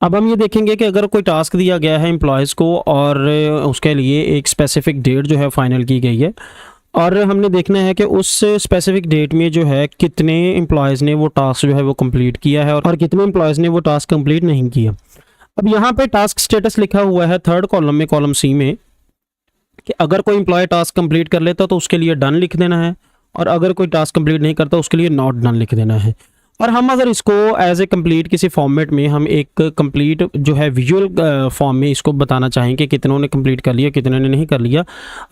अब हम ये देखेंगे कि अगर कोई टास्क दिया गया है एम्प्लॉयज़ को और उसके लिए एक स्पेसिफिक डेट जो है फाइनल की गई है, और हमने देखना है कि उस स्पेसिफिक डेट में जो है कितने एम्प्लॉयज़ ने वो टास्क जो है वो कंप्लीट किया है और कितने एम्प्लॉयज़ ने वो टास्क कंप्लीट नहीं किया। अब यहाँ पे टास्क स्टेटस लिखा हुआ है थर्ड कॉलम में, कॉलम सी में, कि अगर कोई एम्प्लॉय टास्क कंप्लीट कर लेता तो उसके लिए डन लिख देना है, और अगर कोई टास्क कंप्लीट नहीं करता उसके लिए नॉट डन लिख देना है। और हम अगर इसको एज ए कंप्लीट किसी फॉर्मेट में हम एक कंप्लीट जो है विजुअल फॉर्म में इसको बताना चाहें कि कितनों ने कंप्लीट कर लिया कितनों ने नहीं कर लिया,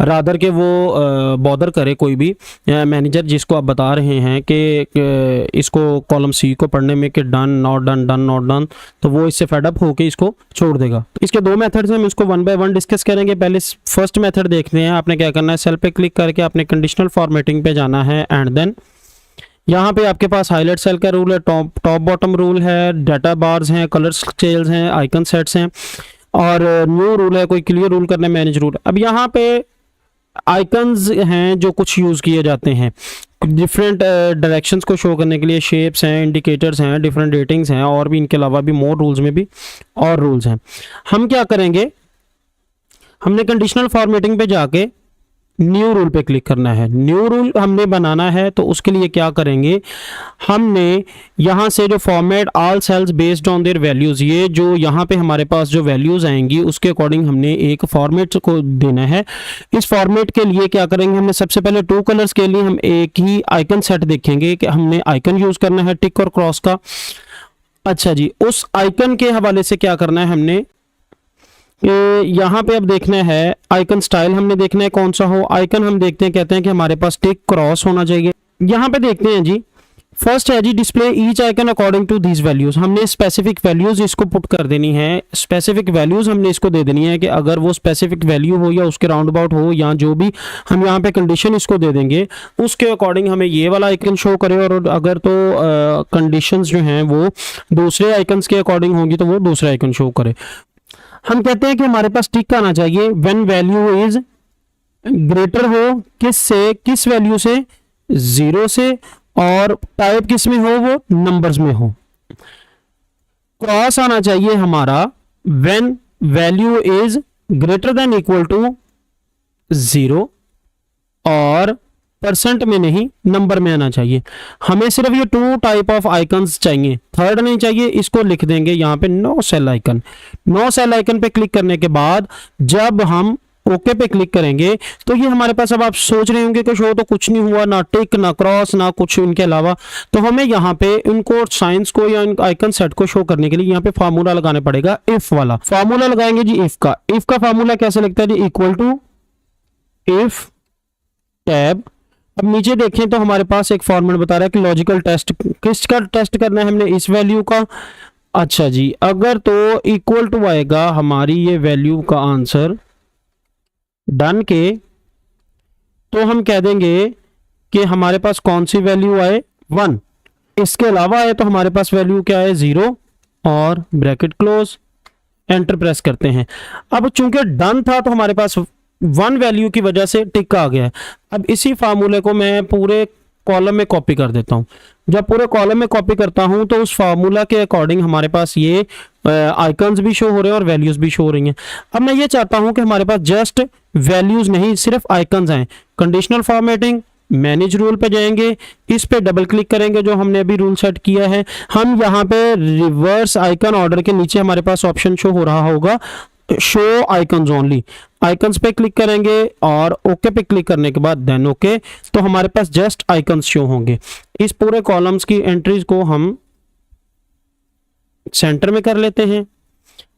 रादर के वो बॉदर करे कोई भी मैनेजर जिसको आप बता रहे हैं कि इसको कॉलम सी को पढ़ने में कि done not done done not done, तो वो इससे फेडअप होकर इसको छोड़ देगा। तो इसके दो मेथड्स हैं, हम इसको वन बाय वन डिस्कस करेंगे। पहले फर्स्ट मेथड देखते हैं। आपने क्या करना है, सेल पे क्लिक करके आपने कंडीशनल फॉर्मेटिंग पे जाना है एंड देन यहाँ पे आपके पास हाईलाइट सेल का रूल है, टॉप बॉटम रूल है, डाटा बार्स हैं, कलर स्केल्स हैं, आइकन सेट्स हैं, और न्यू रूल है, कोई क्लियर रूल करना है, मैनेज रूल। अब यहाँ पे आइकन्स हैं जो कुछ यूज़ किए जाते हैं डिफरेंट डायरेक्शंस को शो करने के लिए, शेप्स हैं, इंडिकेटर्स हैं, डिफरेंट रेटिंग्स हैं, और भी इनके अलावा भी मोर रूल्स में भी और रूल्स हैं। हम क्या करेंगे, हमने कंडीशनल फॉर्मेटिंग पे जाके न्यू रूल पे क्लिक करना है। न्यू रूल हमने बनाना है तो उसके लिए क्या करेंगे, हमने यहाँ से जो format all cells based on their values, ये जो यहाँ पे हमारे पास जो वैल्यूज़ आएंगी उसके अकॉर्डिंग हमने एक फॉर्मेट को देना है। इस फॉर्मेट के लिए क्या करेंगे, हमने सबसे पहले टू कलर्स के लिए हम एक ही आइकन सेट देखेंगे कि हमने आइकन यूज़ करना है टिक और क्रॉस का। अच्छा जी, उस आइकन के हवाले से क्या करना है, हमने यहाँ पे अब देखना है आइकन स्टाइल, हमने देखना है कौन सा हो। आइकन हम देखते हैं, कहते हैं कि हमारे पास टिक क्रॉस होना चाहिए। यहाँ पे देखते हैं जी, फर्स्ट है जी display each icon according to these values. हमने स्पेसिफिक वैल्यूज इसको पुट कर देनी है। स्पेसिफिक वैल्यूज हमने इसको दे देनी है कि अगर वो स्पेसिफिक वैल्यू हो या उसके राउंड अबाउट हो या जो भी हम यहाँ पे कंडीशन इसको दे देंगे उसके अकॉर्डिंग हमें ये वाला आइकन शो करे, और अगर तो कंडीशंस जो हैं वो दूसरे आइकन्स के अकॉर्डिंग होंगी तो वो दूसरा आइकन शो करे। हम कहते हैं कि हमारे पास टिक आना चाहिए व्हेन वैल्यू इज ग्रेटर हो, किस से, किस वैल्यू से, 0 से, और टाइप किस में हो, वो नंबर्स में हो। क्रॉस आना चाहिए हमारा when value is greater than equal to 0, और परसेंट में नहीं नंबर में आना चाहिए। हमें सिर्फ ये टू टाइप ऑफ आइकन्स चाहिए, थर्ड नहीं चाहिए। इसको लिख देंगे यहाँ पे no cell icon. No cell icon पे क्लिक करने के बाद जब हम ओके पे क्लिक करेंगे तो ये हमारे पास, अब आप सोच रहे होंगे कि शो तो कुछ नहीं हुआ, ना टिक ना क्रॉस ना कुछ इनके अलावा, तो हमें यहाँ पे इनको साइंस को या आइकन सेट को शो करने के लिए यहाँ पे फार्मूला लगाना पड़ेगा, इफ वाला फार्मूला लगाएंगे जी। इफ का फार्मूला कैसे लगता है जी, इक्वल टू इफ टैब। अब नीचे देखें तो हमारे पास एक फॉर्मेट बता रहा है कि लॉजिकल टेस्ट, किसका टेस्ट करना है हमने, इस वैल्यू का। अच्छा जी, अगर तो इक्वल टू आएगा हमारी ये वैल्यू का आंसर डन के, तो हम कह देंगे कि हमारे पास कौन सी वैल्यू आए, 1। इसके अलावा आए तो हमारे पास वैल्यू क्या है, 0, और ब्रैकेट क्लोज, एंटर प्रेस करते हैं। अब चूंकि डन था तो हमारे पास 1 वैल्यू की वजह से टिक आ गया है। अब इसी फार्मूले को मैं पूरे कॉलम में कॉपी कर देता हूं। जब पूरे कॉलम में कॉपी करता हूं तो उस फार्मूला के अकॉर्डिंग हमारे पास ये आइकन्स भी शो हो रहे हैं और वैल्यूज भी शो हो रही हैं। अब मैं ये चाहता हूं कि हमारे पास जस्ट वैल्यूज नहीं, सिर्फ आइकन्स आए। कंडीशनल फॉर्मेटिंग, मैनेज रूल पे जाएंगे, इस पे डबल क्लिक करेंगे जो हमने अभी रूल सेट किया है। हम यहाँ पे रिवर्स आइकन ऑर्डर के नीचे हमारे पास ऑप्शन शो हो रहा होगा शो आइकन्स ओनली। आइकन्स पे क्लिक करेंगे और ओके पे क्लिक करने के बाद देन ओके, तो हमारे पास जस्ट आइकन्स शो होंगे। इस पूरे कॉलम्स की एंट्रीज को हम सेंटर में कर लेते हैं,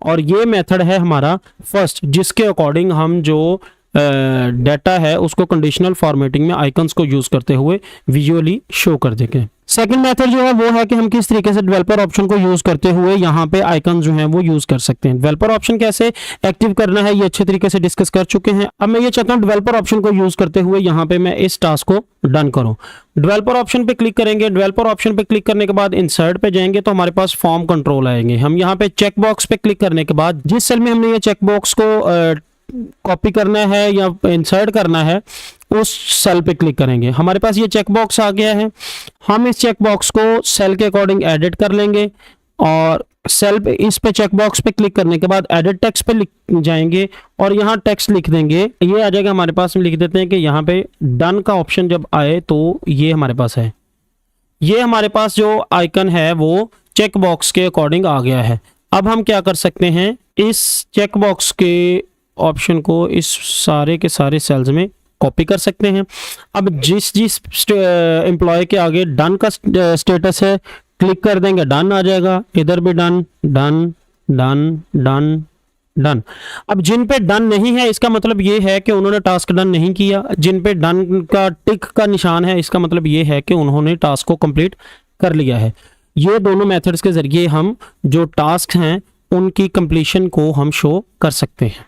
और ये मेथड है हमारा फर्स्ट, जिसके अकॉर्डिंग हम जो डाटा है उसको कंडीशनल फॉर्मेटिंग में आइकन्स को यूज करते हुए विजुअली शो कर देंगे। सेकंड मेथड जो है वो है कि हम किस तरीके से डेवलपर ऑप्शन को यूज करते हुए यहाँ पे आइकन जो हैं वो यूज कर सकते हैं। डेवलपर ऑप्शन कैसे एक्टिव करना है ये अच्छे तरीके से डिस्कस कर चुके हैं। अब मैं ये चाहता हूँ डेवलपर ऑप्शन को यूज करते हुए यहाँ पे मैं इस टास्क को डन करूँ। डेवलपर ऑप्शन पे क्लिक करेंगे। डेवलपर ऑप्शन पे क्लिक करने के बाद इंसर्ट पे जाएंगे तो हमारे पास फॉर्म कंट्रोल आएंगे। हम यहाँ पे चेक बॉक्स पे क्लिक करने के बाद जिस सेल में हमने ये चेक बॉक्स को कॉपी करना है या इंसर्ट करना है उस सेल पे क्लिक करेंगे। हमारे पास ये चेक बॉक्स आ गया है। हम इस चेक बॉक्स को सेल के अकॉर्डिंग एडिट कर लेंगे और सेल पे इस पे चेक बॉक्स पे क्लिक करने के बाद एडिट टेक्स्ट पे जाएंगे और यहाँ टेक्स्ट लिख देंगे, ये आ जाएगा हमारे पास। हम लिख देते हैं कि यहाँ पे डन का ऑप्शन जब आए तो ये हमारे पास है, ये हमारे पास जो आइकन है वो चेक बॉक्स के अकॉर्डिंग आ गया है। अब हम क्या कर सकते हैं, इस चेक बॉक्स के ऑप्शन को इस सारे के सारे सेल्स में कॉपी कर सकते हैं। अब जिस जिस एम्प्लॉय के आगे डन का स्टेटस है क्लिक कर देंगे, डन आ जाएगा। इधर भी done done done done done. अब जिन पे डन नहीं है इसका मतलब ये है कि उन्होंने टास्क डन नहीं किया, जिन पे डन का टिक का निशान है इसका मतलब ये है कि उन्होंने टास्क को कंप्लीट कर लिया है। ये दोनों मेथड्स के जरिए हम जो टास्क हैं उनकी कंप्लीशन को हम शो कर सकते हैं।